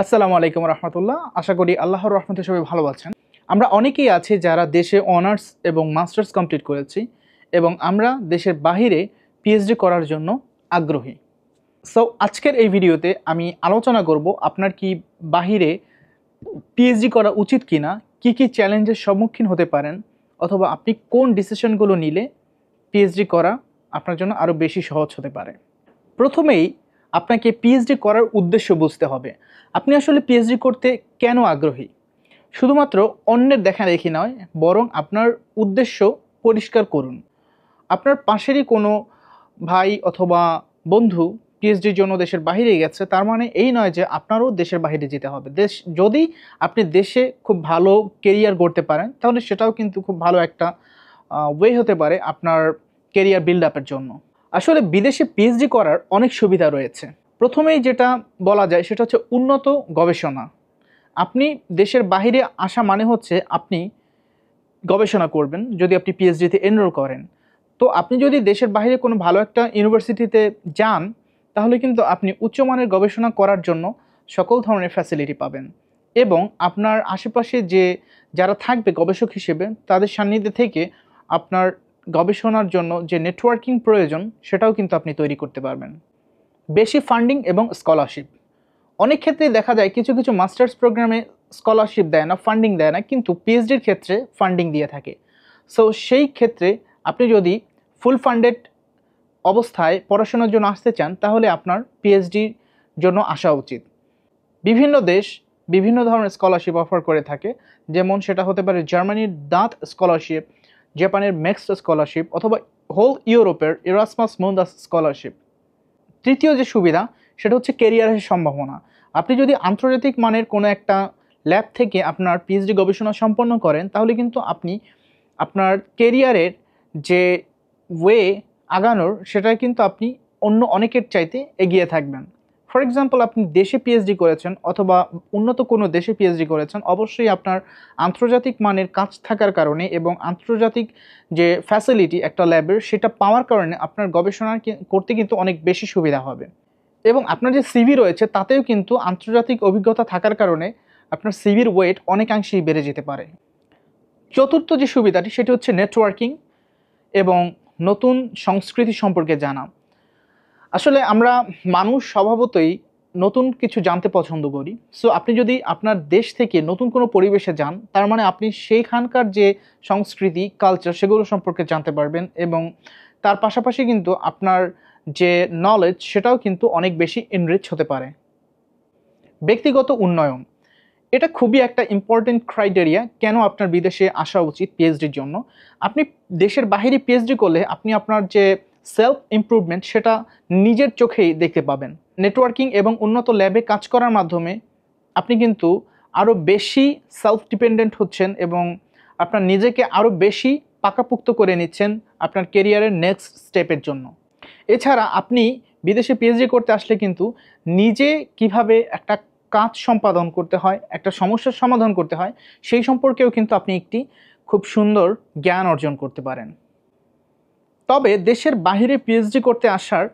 আসসালামু আলাইকুম রহমতুল্লাহ। আশা করি আল্লাহর রহমতে সবাই ভালো আছেন। আমরা অনেকেই আছি যারা দেশে অনার্স এবং মাস্টার্স কমপ্লিট করেছি এবং আমরা দেশের বাহিরে পিএইচডি করার জন্য আগ্রহী। সো আজকের এই ভিডিওতে আমি আলোচনা করব আপনার কি বাহিরে পিএইচডি করা উচিত কিনা, কি কি চ্যালেঞ্জের সম্মুখীন হতে পারেন, অথবা আপনি কোন ডিসিশনগুলো নিলে পিএইচডি করা আপনার জন্য আরও বেশি সহজ হতে পারে। প্রথমেই আপনাকে পিএইচডি করার উদ্দেশ্য বুঝতে হবে। আপনি আসলে পিএইচডি করতে কেন আগ্রহী? শুধুমাত্র অন্যের দেখাদেখি নয়, বরং আপনার উদ্দেশ্য পরিষ্কার করুন। আপনার পাশেরই কোনো ভাই অথবা বন্ধু পিএইচডির জন্য দেশের বাইরে গেছে, তার মানে এই নয় যে আপনারও দেশের বাইরে যেতে হবে। যদি আপনি দেশে খুব ভালো কেরিয়ার গড়তে পারেন, তাহলে সেটাও কিন্তু খুব ভালো একটা ওয়ে হতে পারে আপনার কেরিয়ার বিল্ড আপের জন্য। আসলে বিদেশে পিএইচডি করার অনেক সুবিধা রয়েছে। প্রথমেই যেটা বলা যায় সেটা হচ্ছে উন্নত গবেষণা। আপনি দেশের বাইরে আসা মানে হচ্ছে আপনি গবেষণা করবেন। যদি আপনি পিএইচডিতে এনরোল করেন, তো আপনি যদি দেশের বাইরে কোনো ভালো একটা ইউনিভার্সিটিতে যান, তাহলে কিন্তু আপনি উচ্চমানের গবেষণা করার জন্য সকল ধরনের ফ্যাসিলিটি পাবেন এবং আপনার আশেপাশে যারা থাকবে গবেষক হিসেবে, তাদের সান্নিধ্যে থেকে আপনার গবেষণার জন্য যে নেটওয়ার্কিং প্রয়োজন সেটাও কিন্তু আপনি তৈরি করতে পারবেন। বেশি ফান্ডিং এবং স্কলারশিপ। অনেক ক্ষেত্রেই দেখা যায় কিছু কিছু মাস্টার্স প্রোগ্রামে স্কলারশিপ দেয় না, ফান্ডিং দেয় না, কিন্তু পিএইচডির ক্ষেত্রে ফান্ডিং দিয়ে থাকে। সো সেই ক্ষেত্রে আপনি যদি ফুল ফান্ডেড অবস্থায় পড়াশোনার জন্য আসতে চান, তাহলে আপনার পিএইচডির জন্য আসা উচিত। বিভিন্ন দেশ বিভিন্ন ধরনের স্কলারশিপ অফার করে থাকে, যেমন সেটা হতে পারে জার্মানির দাঁত স্কলারশিপ, জাপানের মেক্সড স্কলারশিপ, অথবা হোল ইউরোপের এরাসমাস মুন্দাস স্কলারশিপ। তৃতীয় যে সুবিধা সেটা হচ্ছে কেরিয়ারের সম্ভাবনা। আপনি যদি আন্তর্জাতিক মানের কোনো একটা ল্যাব থেকে আপনার পিএইচডি গবেষণা সম্পন্ন করেন, তাহলে কিন্তু আপনি আপনার কেরিয়ারের যে ওয়ে আগানোর, সেটা কিন্তু আপনি অন্য অনেকের চাইতে এগিয়ে থাকবেন। ফর এক্সাম্পল, আপনি দেশে পিএইচডি করেছেন অথবা উন্নত কোনো দেশে পিএইচডি করেছেন, অবশ্যই আপনার আন্তর্জাতিক মানের কাজ থাকার কারণে এবং আন্তর্জাতিক যে ফ্যাসিলিটি একটা ল্যাবের, সেটা পাওয়ার কারণে আপনার গবেষণা করতে কিন্তু অনেক বেশি সুবিধা হবে। এবং আপনার যে সিভি রয়েছে তাতেও কিন্তু আন্তর্জাতিক অভিজ্ঞতা থাকার কারণে আপনার সিভির ওয়েট অনেকাংশেই বেড়ে যেতে পারে। চতুর্থ যে সুবিধাটি সেটি হচ্ছে নেটওয়ার্কিং এবং নতুন সংস্কৃতি সম্পর্কে জানা। আসলে আমরা মানুষ স্বভাবতই নতুন কিছু জানতে পছন্দ করি। সো আপনি যদি আপনার দেশ থেকে নতুন কোনো পরিবেশে যান, তার মানে আপনি সেইখানকার যে সংস্কৃতি, কালচার, সেগুলো সম্পর্কে জানতে পারবেন এবং তার পাশাপাশি কিন্তু আপনার যে নলেজ সেটাও কিন্তু অনেক বেশি এনরিচ হতে পারে। ব্যক্তিগত উন্নয়ন, এটা খুবই একটা ইম্পর্টেন্ট ক্রাইটেরিয়া কেন আপনার বিদেশে আসা উচিত পিএইচডির জন্য। আপনি দেশের বাইরে পিএইচডি করলে আপনি আপনার যে সেলফ ইমপ্রুভমেন্ট সেটা নিজের চোখেই দেখতে পাবেন। নেটওয়ার্কিং এবং উন্নত ল্যাবে কাজ করার মাধ্যমে আপনি কিন্তু আরও বেশি সেলফ ডিপেন্ডেন্ট হচ্ছেন এবং আপনার নিজেকে আরও বেশি পাকাপোক্ত করে নিচ্ছেন আপনার কেরিয়ারের নেক্সট স্টেপের জন্য। এছাড়া আপনি বিদেশে পিএইচডি করতে আসলে কিন্তু নিজে কিভাবে একটা কাজ সম্পাদন করতে হয়, একটা সমস্যার সমাধান করতে হয়, সেই সম্পর্কেও কিন্তু আপনি একটি খুব সুন্দর জ্ঞান অর্জন করতে পারেন। তবে দেশের বাইরে পিএইচডি করতে আসার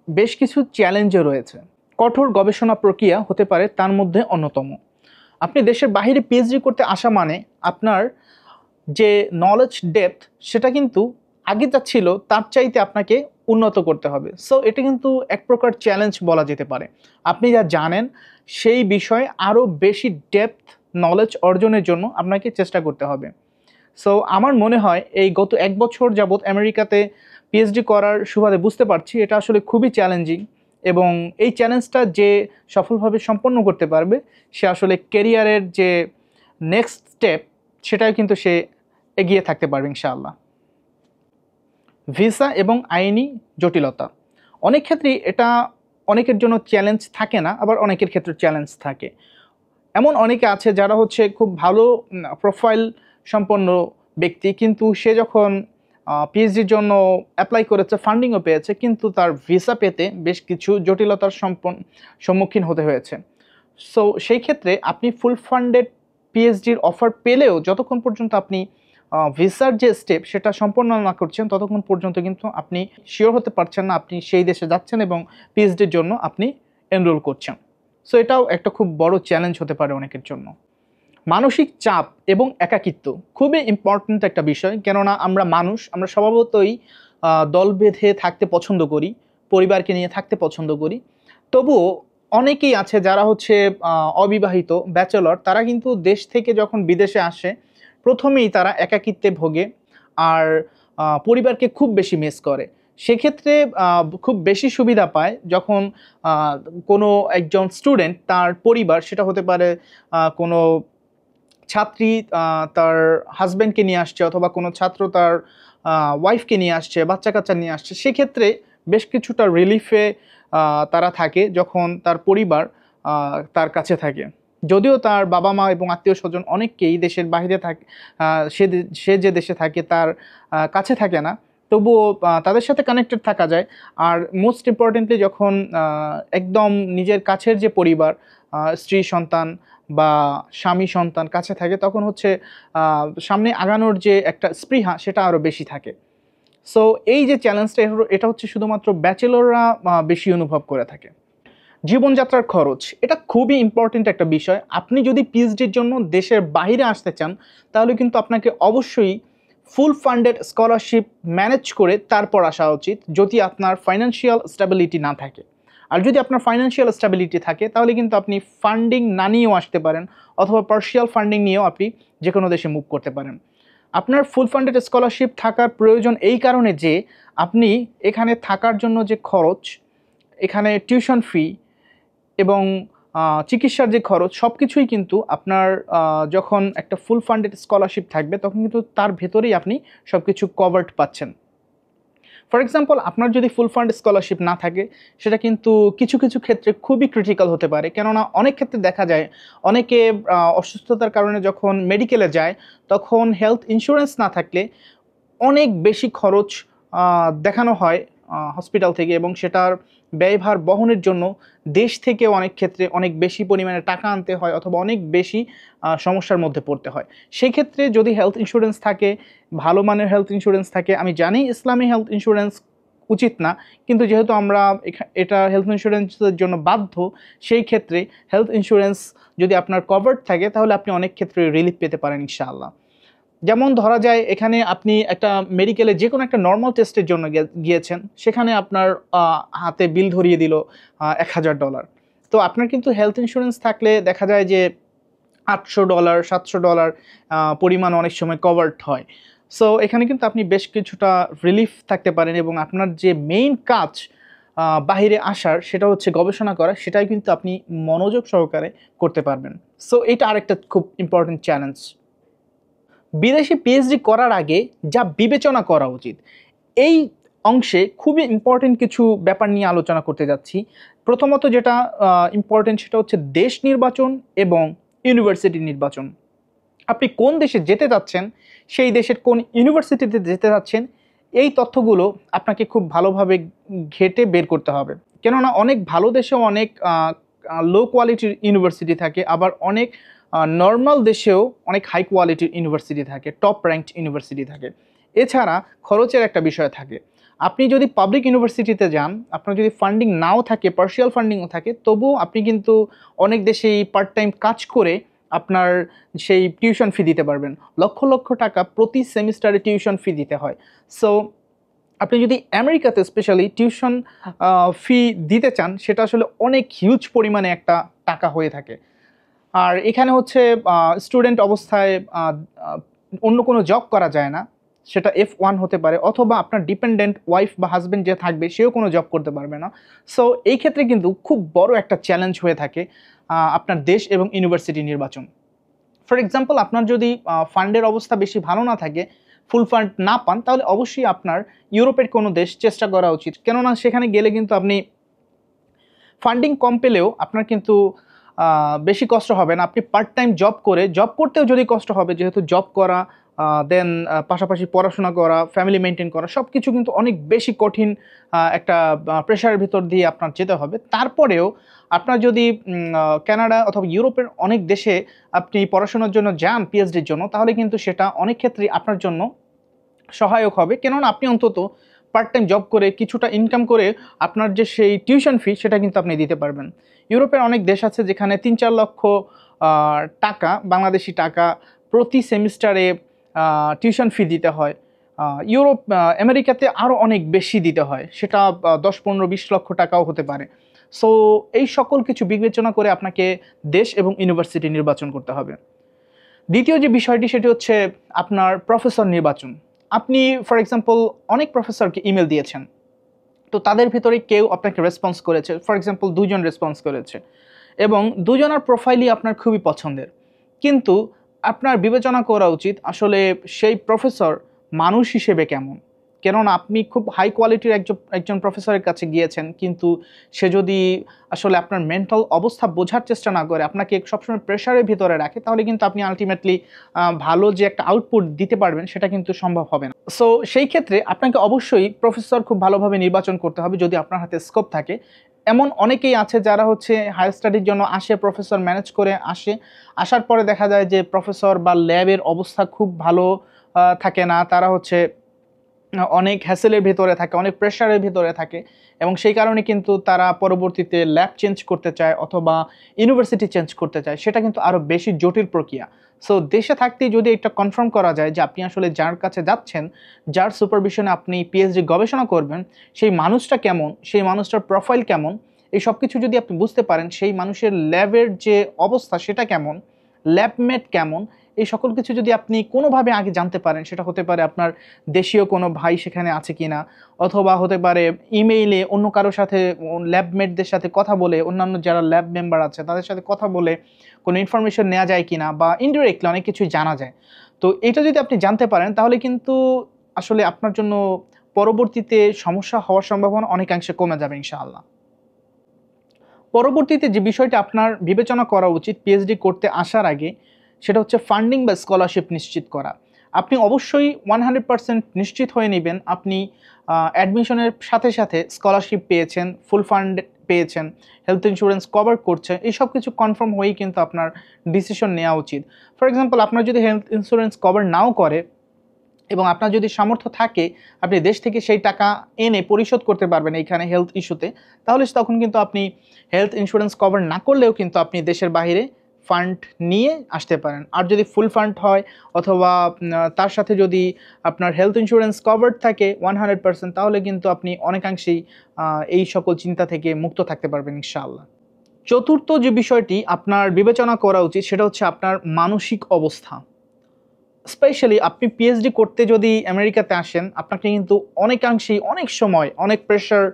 বেশ কিছু চ্যালেঞ্জও রয়েছে। কঠোর গবেষণা প্রক্রিয়া হতে পারে তার মধ্যে অন্যতম। আপনি দেশের বাইরে পিএইচডি করতে আসা মানে আপনার যে নলেজ ডেপথ সেটা কিন্তু আগে যা ছিল তার চাইতে আপনাকে উন্নত করতে হবে। সো এটা কিন্তু এক প্রকার চ্যালেঞ্জ বলা যেতে পারে। আপনি যা জানেন সেই বিষয়ে আরও বেশি ডেপথ নলেজ অর্জনের জন্য আপনাকে চেষ্টা করতে হবে। সো আমার মনে হয় এই গত 1 বছর যাবৎ আমেরিকাতে পিএইচডি করার সুবাদে বুঝতে পারছি এটা আসলে খুবই চ্যালেঞ্জিং এবং এই চ্যালেঞ্জটা যে সফলভাবে সম্পন্ন করতে পারবে সে আসলে কেরিয়ারের যে নেক্সট স্টেপ সেটাও কিন্তু সে এগিয়ে থাকতে পারবে ইনশাআল্লাহ। ভিসা এবং আইনি জটিলতা, অনেক ক্ষেত্রেই এটা অনেকের জন্য চ্যালেঞ্জ থাকে না, আবার অনেকের ক্ষেত্রে চ্যালেঞ্জ থাকে। এমন অনেকে আছে যারা হচ্ছে খুব ভালো প্রোফাইল সম্পন্ন ব্যক্তি, কিন্তু সে যখন পিএইচডির জন্য অ্যাপ্লাই করেছে, ফান্ডিংও পেয়েছে, কিন্তু তার ভিসা পেতে বেশ কিছু জটিলতার সম্মুখীন হতে হয়েছে। সো সেই ক্ষেত্রে আপনি ফুল ফান্ডেড পিএইচডির অফার পেলেও যতক্ষণ পর্যন্ত আপনি ভিসার যে স্টেপ সেটা সম্পন্ন না করছেন, ততক্ষণ পর্যন্ত কিন্তু আপনি শিওর হতে পারছেন না আপনি সেই দেশে যাচ্ছেন এবং পিএইচডির জন্য আপনি এনরোল করছেন। সো এটাও একটা খুব বড় চ্যালেঞ্জ হতে পারে অনেকের জন্য। মানসিক চাপ এবং একাকিত্ব খুবই ইম্পর্ট্যান্ট একটা বিষয়, কেননা আমরা মানুষ, আমরা স্বভাবতই দল বেঁধে থাকতে পছন্দ করি, পরিবারকে নিয়ে থাকতে পছন্দ করি। তবুও অনেকেই আছে যারা হচ্ছে অবিবাহিত ব্যাচেলর, তারা কিন্তু দেশ থেকে যখন বিদেশে আসে প্রথমেই তারা একাকিত্বে ভোগে আর পরিবারকে খুব বেশি মিস করে। সেক্ষেত্রে খুব বেশি সুবিধা পায় যখন কোনো একজন স্টুডেন্ট, তার পরিবার, সেটা হতে পারে কোনো ছাত্রী তার হাজব্যান্ডকে নিয়ে আসছে, অথবা কোনো ছাত্র তার ওয়াইফকে নিয়ে আসছে, বাচ্চা কাচ্চা নিয়ে আসছে, সেক্ষেত্রে বেশ কিছুটা রিলিফে তারা থাকে যখন তার পরিবার তার কাছে থাকে। যদিও তার বাবা মা এবং আত্মীয় স্বজন অনেককেই দেশের বাইরে থাকে, সে যে দেশে থাকে তার কাছে থাকে না, তবুও তাদের সাথে কানেক্টেড থাকা যায়। আর মোস্ট ইম্পর্টেন্টলি যখন একদম নিজের কাছের যে পরিবার, স্ত্রী সন্তান বা স্বামী সন্তান কাছে থাকে, তখন হচ্ছে সামনে আগানোর যে একটা স্পৃহা সেটা আরও বেশি থাকে। সো এই যে চ্যালেঞ্জটা, এটা হচ্ছে শুধুমাত্র ব্যাচেলররা বেশি অনুভব করে থাকে। জীবনযাত্রার খরচ, এটা খুবই ইম্পর্টেন্ট একটা বিষয়। আপনি যদি পিএইচডির জন্য দেশের বাইরে আসতে চান, তাহলে কিন্তু আপনাকে অবশ্যই ফুল ফান্ডেড স্কলারশিপ ম্যানেজ করে তারপর আসা উচিত, যদি আপনার ফাইন্যান্সিয়াল স্টেবিলিটি না থাকে। আর যদি আপনার ফাইন্যান্সিয়াল স্টেবিলিটি থাকে, তাহলে কিন্তু আপনি ফান্ডিং না নিয়েও আসতে পারেন, অথবা পার্শিয়াল ফান্ডিং নিয়েও আপনি যে কোনো দেশে মুভ করতে পারেন। আপনার ফুল ফান্ডেড স্কলারশিপ থাকার প্রয়োজন এই কারণে যে আপনি এখানে থাকার জন্য যে খরচ, এখানে টিউশন ফি এবং চিকিৎসার যে খরচ, সব কিছুই কিন্তু আপনার যখন একটা ফুল ফান্ডেড স্কলারশিপ থাকবে তখন কিন্তু তার ভেতরেই আপনি সব কিছু কভার্ড পাচ্ছেন। ফর এক্সাম্পল, আপনার যদি ফুল ফান্ড স্কলারশিপ না থাকে, সেটা কিন্তু কিছু কিছু ক্ষেত্রে খুবই ক্রিটিক্যাল হতে পারে, কেননা অনেক ক্ষেত্রে দেখা যায় অনেকে অসুস্থতার কারণে যখন মেডিকেলে যায়, তখন হেলথ ইন্স্যুরেন্স না থাকলে অনেক বেশি খরচ দেখানো হয় হসপিটাল থেকে, এবং সেটার ব্যয়ভার বহনের জন্য দেশ থেকে অনেক ক্ষেত্রে অনেক বেশি পরিমাণে টাকা আনতে হয়, অথবা অনেক বেশি সমস্যার মধ্যে পড়তে হয়। সেই ক্ষেত্রে যদি হেলথ ইন্স্যুরেন্স থাকে, ভালো মানের হেলথ ইন্স্যুরেন্স থাকে, আমি জানি ইসলামী হেলথ ইন্স্যুরেন্স উচিত না, কিন্তু যেহেতু আমরা এটা হেলথ ইন্স্যুরেন্সের জন্য বাধ্য, সেই ক্ষেত্রে হেলথ ইন্স্যুরেন্স যদি আপনার কভার্ড থাকে, তাহলে আপনি অনেক ক্ষেত্রে রিলিফ পেতে পারেন ইনশাআল্লাহ। যেমন ধরা যায়, এখানে আপনি একটা মেডিকেলে যে কোনো একটা নর্মাল টেস্টের জন্য গিয়েছেন, সেখানে আপনার হাতে বিল ধরিয়ে দিল $1000। তো আপনার কিন্তু হেলথ ইন্স্যুরেন্স থাকলে দেখা যায় যে $800 $700 পরিমাণ অনেক সময় কভার্ড হয়। সো এখানে কিন্তু আপনি বেশ কিছুটা রিলিফ থাকতে পারেন, এবং আপনার যে মেইন কাজ বাহিরে আসার, সেটা হচ্ছে গবেষণা করা, সেটাই কিন্তু আপনি মনোযোগ সহকারে করতে পারবেন। সো এটা আরেকটা খুব ইম্পর্টেন্ট চ্যালেঞ্জ। বিদেশে পিএইচডি করার আগে যা বিবেচনা করা উচিত, এই অংশে খুবই ইম্পর্টেন্ট কিছু ব্যাপার নিয়ে আলোচনা করতে যাচ্ছি। প্রথমত যেটা ইম্পর্টেন্ট, সেটা হচ্ছে দেশ নির্বাচন এবং ইউনিভার্সিটি নির্বাচন। আপনি কোন দেশে যেতে যাচ্ছেন, সেই দেশের কোন ইউনিভার্সিটিতে যেতে যাচ্ছেন, এই তথ্যগুলো আপনাকে খুব ভালোভাবে ঘেটে বের করতে হবে। কেননা অনেক ভালো দেশেও অনেক লো কোয়ালিটির ইউনিভার্সিটি থাকে, আবার অনেক নর্মাল দেশেও অনেক হাই কোয়ালিটির ইউনিভার্সিটি থাকে, টপ র্যাঙ্কড ইউনিভার্সিটি থাকে। এছাড়া খরচের একটা বিষয় থাকে। আপনি যদি পাবলিক ইউনিভার্সিটিতে যান, আপনার যদি ফান্ডিং নাও থাকে, পার্শিয়াল ফান্ডিংও থাকে, তবুও আপনি কিন্তু অনেক দেশেই পার্ট টাইম কাজ করে আপনার সেই টিউশন ফি দিতে পারবেন। লক্ষ লক্ষ টাকা প্রতি সেমিস্টারে টিউশন ফি দিতে হয়। সো আপনি যদি আমেরিকাতে স্পেশালি টিউশন ফি দিতে চান, সেটা আসলে অনেক হিউজ পরিমাণে একটা টাকা হয়ে থাকে। আর এখানে হচ্ছে স্টুডেন্ট অবস্থায় অন্য কোনো জব করা যায় না, সেটা F1 হতে পারে, অথবা আপনার ডিপেন্ডেন্ট ওয়াইফ বা হাজব্যান্ড যে থাকবে, সেও কোনো জব করতে পারবে না। সো এই ক্ষেত্রে কিন্তু খুব বড় একটা চ্যালেঞ্জ হয়ে থাকে আপনার দেশ এবং ইউনিভার্সিটি নির্বাচন। ফর এক্সাম্পল, আপনার যদি ফান্ডের অবস্থা বেশি ভালো না থাকে, ফুল ফান্ড না পান, তাহলে অবশ্যই আপনার ইউরোপের কোনো দেশ চেষ্টা করা উচিত, কেননা সেখানে গেলে কিন্তু আপনি ফান্ডিং কম পেলেও আপনার কিন্তু বেশি কষ্ট হবে না। আপনি পার্ট টাইম জব করতেও যদি কষ্ট হবে, যেহেতু জব করা দেন পাশাপাশি পড়াশোনা করা, ফ্যামিলি মেনটেন করা, সব কিছু কিন্তু অনেক বেশি কঠিন একটা প্রেশারের ভিতর দিয়ে আপনার যেতে হবে। তারপরেও আপনার যদি কানাডা অথবা ইউরোপের অনেক দেশে আপনি পড়াশোনার জন্য যান পিএইচডির জন্য, তাহলে কিন্তু সেটা অনেক ক্ষেত্রেই আপনার জন্য সহায়ক হবে, কেননা আপনি অন্তত পার্ট টাইম জব করে কিছুটা ইনকাম করে আপনার যে সেই টিউশন ফি সেটা কিন্তু আপনি দিতে পারবেন। ইউরোপের অনেক দেশ আছে যেখানে 3-4 লক্ষ টাকা, বাংলাদেশি টাকা প্রতি সেমিস্টারে টিউশন ফি দিতে হয়। আমেরিকাতে আরও অনেক বেশি দিতে হয়, সেটা 10-15-20 লক্ষ টাকাও হতে পারে। সো এই সকল কিছু বিবেচনা করে আপনাকে দেশ এবং ইউনিভার্সিটি নির্বাচন করতে হবে। দ্বিতীয় যে বিষয়টি সেটি হচ্ছে আপনার প্রফেসর নির্বাচন। আপনি ফর এক্সাম্পল অনেক প্রফেসরকে ইমেল দিয়েছেন, তো তাদের ভিতরে কেউ আপনাকে রেসপন্স করেছে, ফর এক্সাম্পল 2জন রেসপন্স করেছে এবং দুজনের প্রোফাইলই আপনার খুবই পছন্দের, কিন্তু আপনার বিবেচনা করা উচিত আসলে সেই প্রফেসর মানুষ হিসেবে কেমন। কেননা আপনি খুব হাই কোয়ালিটির একজন প্রফেসরের কাছে গিয়েছেন, কিন্তু সে যদি আসলে আপনার মেন্টাল অবস্থা বোঝার চেষ্টা না করে, আপনাকে সবসময় প্রেশারের ভিতরে রাখে, তাহলে কিন্তু আপনি আলটিমেটলি ভালো যে একটা আউটপুট দিতে পারবেন সেটা কিন্তু সম্ভব হবে না। সো সেই ক্ষেত্রে আপনাকে অবশ্যই প্রফেসর খুব ভালোভাবে নির্বাচন করতে হবে যদি আপনার হাতে স্কোপ থাকে। এমন অনেকেই আছে যারা হচ্ছে হায়ার স্টাডির জন্য আসে, প্রফেসর ম্যানেজ করে আসার পরে দেখা যায় যে প্রফেসর বা ল্যাবের অবস্থা খুব ভালো থাকে না, তারা হচ্ছে অনেক হ্যাসেলের ভিতরে থাকে, অনেক প্রেশারের ভিতরে থাকে এবং সেই কারণে কিন্তু তারা পরবর্তীতে ল্যাব চেঞ্জ করতে চায় অথবা ইউনিভার্সিটি চেঞ্জ করতে চায়, সেটা কিন্তু আরও বেশি জটিল প্রক্রিয়া। সো দেশে থাকতেই যদি এটা কনফার্ম করা যায় যে আপনি আসলে যার কাছে যাচ্ছেন, যার সুপারভিশনে আপনি পিএইচডি গবেষণা করবেন, সেই মানুষটা কেমন, সেই মানুষটার প্রোফাইল কেমন, এই সব কিছু যদি আপনি বুঝতে পারেন, সেই মানুষের ল্যাবের যে অবস্থা সেটা কেমন, ল্যাবমেট কেমন, এই সকল কিছু যদি আপনি কোনোভাবে আগে জানতে পারেন, সেটা হতে পারে আপনার দেশীয় কোনো ভাই সেখানে আছে কিনা, অথবা হতে পারে ইমেইলে অন্য কারোর সাথে, ল্যাবমেটদের সাথে কথা বলে, অন্যান্য যারা ল্যাব মেম্বার আছে তাদের সাথে কথা বলে কোনো ইনফরমেশন নেওয়া যায় কিনা, বা ইনডিরেক্টলি অনেক কিছুই জানা যায়। তো এটা যদি আপনি জানতে পারেন তাহলে কিন্তু আসলে আপনার জন্য পরবর্তীতে সমস্যা হওয়ার সম্ভাবনা অনেকাংশে কমে যাবে ইনশাআল্লাহ। পরবর্তীতে যে বিষয়টা আপনার বিবেচনা করা উচিত পিএইচডি করতে আসার আগে, সেটা হচ্ছে ফান্ডিং বা স্কলারশিপ নিশ্চিত করা। আপনি অবশ্যই 100% নিশ্চিত হয়ে নেবেন আপনি অ্যাডমিশনের সাথে সাথে স্কলারশিপ পেয়েছেন, ফুল ফান্ড পেয়েছেন, হেলথ ইন্স্যুরেন্স কভার করছে, এই সব কিছু কনফার্ম হয়েই কিন্তু আপনার ডিসিশন নেওয়া উচিত। ফর এক্সাম্পল, আপনার যদি হেলথ ইন্স্যুরেন্স কভার নাও করে এবং আপনার যদি সামর্থ্য থাকে আপনি দেশ থেকে সেই টাকা এনে পরিশোধ করতে পারবেন এইখানে হেলথ ইস্যুতে, তাহলে তখন কিন্তু আপনি হেলথ ইন্স্যুরেন্স কভার না করলেও কিন্তু আপনি দেশের বাইরে ফান্ড নিয়ে আসতে পারেন। আর যদি ফুল ফান্ড হয় অথবা তার সাথে যদি আপনার হেলথ ইন্স্যুরেন্স কভার থাকে 100%, তাহলে কিন্তু আপনি অনেকাংশেই এই সকল চিন্তা থেকে মুক্ত থাকতে পারবেন ইনশাআল্লাহ। চতুর্থ যে বিষয়টি আপনার বিবেচনা করা উচিত সেটা হচ্ছে আপনার মানসিক অবস্থা। স্পেশালি আপনি পিএইচডি করতে যদি আমেরিকাতে আসেন, আপনাকে কিন্তু অনেকাংশেই অনেক সময় অনেক প্রেশার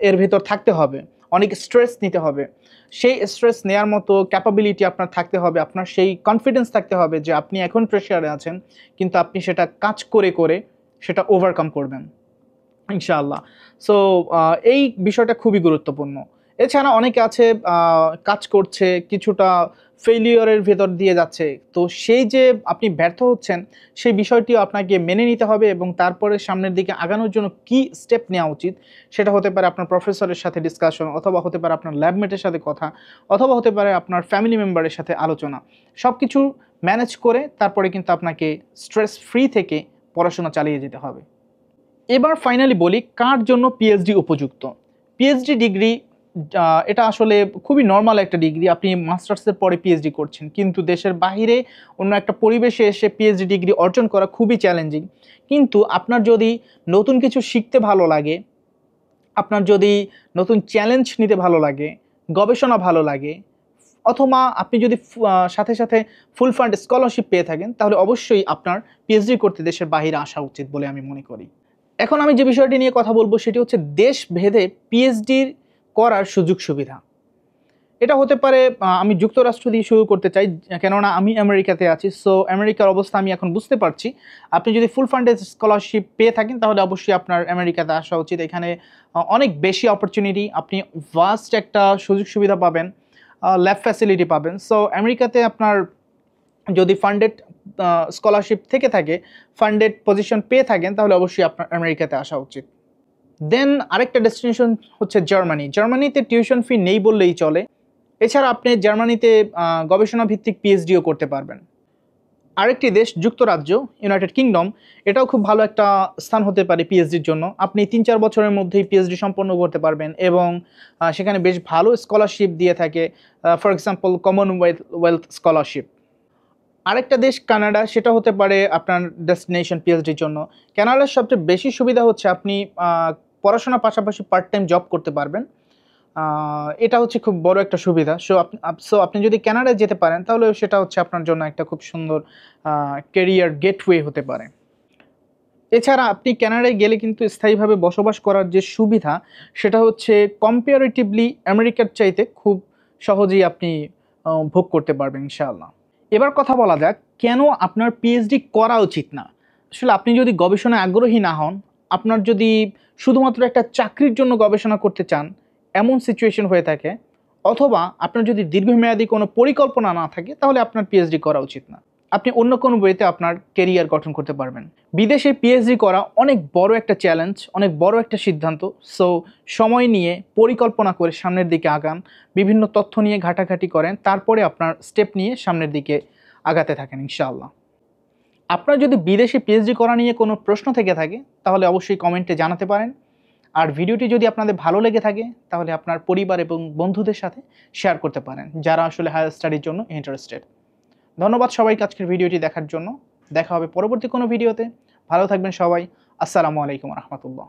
এর ভিতর থাকতে হবে, অনেক স্ট্রেস নিতে হবে। সেই স্ট্রেস নেওয়ার মতো ক্যাপাবিলিটি আপনার থাকতে হবে, আপনার সেই কনফিডেন্স থাকতে হবে যে আপনি এখন প্রেশারে আছেন কিন্তু আপনি সেটা কাজ করে করে সেটা ওভারকাম করবেন ইনশাআল্লাহ। সো এই বিষয়টা খুবই গুরুত্বপূর্ণ। এছাড়া অনেকে আছে কাজ করছে, কিছুটা ফেলিওরের ভেতর দিয়ে যাচ্ছে, তো সেই যে আপনি ব্যর্থ হচ্ছেন সেই বিষয়টিও আপনাকে মেনে নিতে হবে এবং তারপরে সামনের দিকে আগানোর জন্য কি স্টেপ নেওয়া উচিত সেটা হতে পারে আপনার প্রফেসরের সাথে ডিসকাশন, অথবা হতে পারে আপনার ল্যাবমেটের সাথে কথা, অথবা হতে পারে আপনার ফ্যামিলি মেম্বারের সাথে আলোচনা। সব কিছু ম্যানেজ করে তারপরে কিন্তু আপনাকে স্ট্রেস ফ্রি থেকে পড়াশোনা চালিয়ে যেতে হবে। এবার ফাইনালি বলি কার জন্য পিএইচডি উপযুক্ত। পিএইচডি ডিগ্রি এটা আসলে খুবই নর্মাল একটা ডিগ্রি। আপনি মাস্টার্সের পরে পিএইচডি করছেন, কিন্তু দেশের বাইরে অন্য একটা পরিবেশে এসে পিএইচডি ডিগ্রি অর্জন করা খুবই চ্যালেঞ্জিং। কিন্তু আপনার যদি নতুন কিছু শিখতে ভালো লাগে, আপনার যদি নতুন চ্যালেঞ্জ নিতে ভালো লাগে, গবেষণা ভালো লাগে, অথবা আপনি যদি সাথে সাথে ফুল ফান্ড স্কলারশিপ পেয়ে থাকেন, তাহলে অবশ্যই আপনার পিএইচডি করতে দেশের বাইরে আসা উচিত বলে আমি মনে করি। এখন আমি যে বিষয়টি নিয়ে কথা বলবো সেটি হচ্ছে দেশ ভেদে পিএইচডির করার সুযোগ সুবিধা। এটা হতে পারে, আমি যুক্তরাষ্ট্র দিয়ে শুরু করতে চাই কেননা আমি আমেরিকাতে আছি। সো আমেরিকার অবস্থা আমি এখন বুঝতে পারছি। আপনি যদি ফুল ফান্ডেড স্কলারশিপ পেয়ে থাকেন তাহলে অবশ্যই আপনার আমেরিকাতে আসা উচিত। এখানে অনেক বেশি অপরচুনিটি, আপনি ভাস্ট একটা সুযোগ সুবিধা পাবেন, ল্যাব ফ্যাসিলিটি পাবেন। সো আমেরিকাতে আপনার যদি ফান্ডেড স্কলারশিপ থেকে থাকে, ফান্ডেড পজিশন পেয়ে থাকেন, তাহলে অবশ্যই আপনার আমেরিকাতে আসা উচিত। দেন আরেকটা ডেস্টিনেশন হচ্ছে জার্মানি। জার্মানিতে টিউশন ফি নেই বললেই চলে। এছাড়া আপনি জার্মানিতে গবেষণা ভিত্তিক পিএইচডিও করতে পারবেন। আরেকটি দেশ যুক্তরাজ্য, ইউনাইটেড কিংডম, এটাও খুব ভালো একটা স্থান হতে পারে পিএইচডির জন্য। আপনি 3-4 বছরের মধ্যেই পিএইচডি সম্পন্ন করতে পারবেন এবং সেখানে বেশ ভালো স্কলারশিপ দিয়ে থাকে, ফর এক্সাম্পল কমনওয়েলথ স্কলারশিপ। আরেকটা দেশ কানাডা, সেটা হতে পারে আপনার ডেস্টিনেশন পিএইচডির জন্য। কানাডার সবচেয়ে বেশি সুবিধা হচ্ছে আপনি পড়াশোনার পাশাপাশি পার্ট টাইম জব করতে পারবেন। এটা হচ্ছে খুব বড় একটা সুবিধা। আপনি যদি কানাডায় যেতে পারেন তাহলে সেটা হচ্ছে আপনার জন্য একটা খুব সুন্দর ক্যারিয়ার গেটওয়ে হতে পারে। এছাড়া আপনি কানাডায় গেলে কিন্তু স্থায়ীভাবে বসবাস করার যে সুবিধা, সেটা হচ্ছে কম্পারেটিভলি আমেরিকার চাইতে খুব সহজেই আপনি ভোগ করতে পারবেন ইনশাআল্লাহ। এবার কথা বলা যাক কেন আপনার পিএইচডি করা উচিত না। আসলে আপনি যদি গবেষণায় আগ্রহী না হন, আপনার যদি শুধুমাত্র একটা চাকরির জন্য গবেষণা করতে চান এমন সিচুয়েশন হয়ে থাকে, অথবা আপনার যদি দীর্ঘমেয়াদী কোনো পরিকল্পনা না থাকে, তাহলে আপনার পিএইচডি করা উচিত না। আপনি অন্য কোনো ওয়েতে আপনার কেরিয়ার গঠন করতে পারবেন। বিদেশে পিএইচডি করা অনেক বড় একটা চ্যালেঞ্জ, অনেক বড় একটা সিদ্ধান্ত। সো সময় নিয়ে পরিকল্পনা করে সামনের দিকে আগান, বিভিন্ন তথ্য নিয়ে ঘাটাঘাটি করেন, তারপরে আপনার স্টেপ নিয়ে সামনের দিকে আগাতে থাকেন ইনশাআল্লাহ। আপনার যদি বিদেশে পিএইচডি করা নিয়ে কোনো প্রশ্ন থেকে থাকে তাহলে অবশ্যই কমেন্টে জানাতে পারেন। আর ভিডিওটি যদি আপনাদের ভালো লেগে থাকে তাহলে আপনার পরিবার এবং বন্ধুদের সাথে শেয়ার করতে পারেন যারা আসলে হায়ার স্টাডির জন্য ইন্টারেস্টেড। ধন্যবাদ সবাইকে আজকের ভিডিওটি দেখার জন্য। দেখা হবে পরবর্তী কোনো ভিডিওতে। ভালো থাকবেন সবাই। আসসালামু আলাইকুম রহমতুল্লাহ।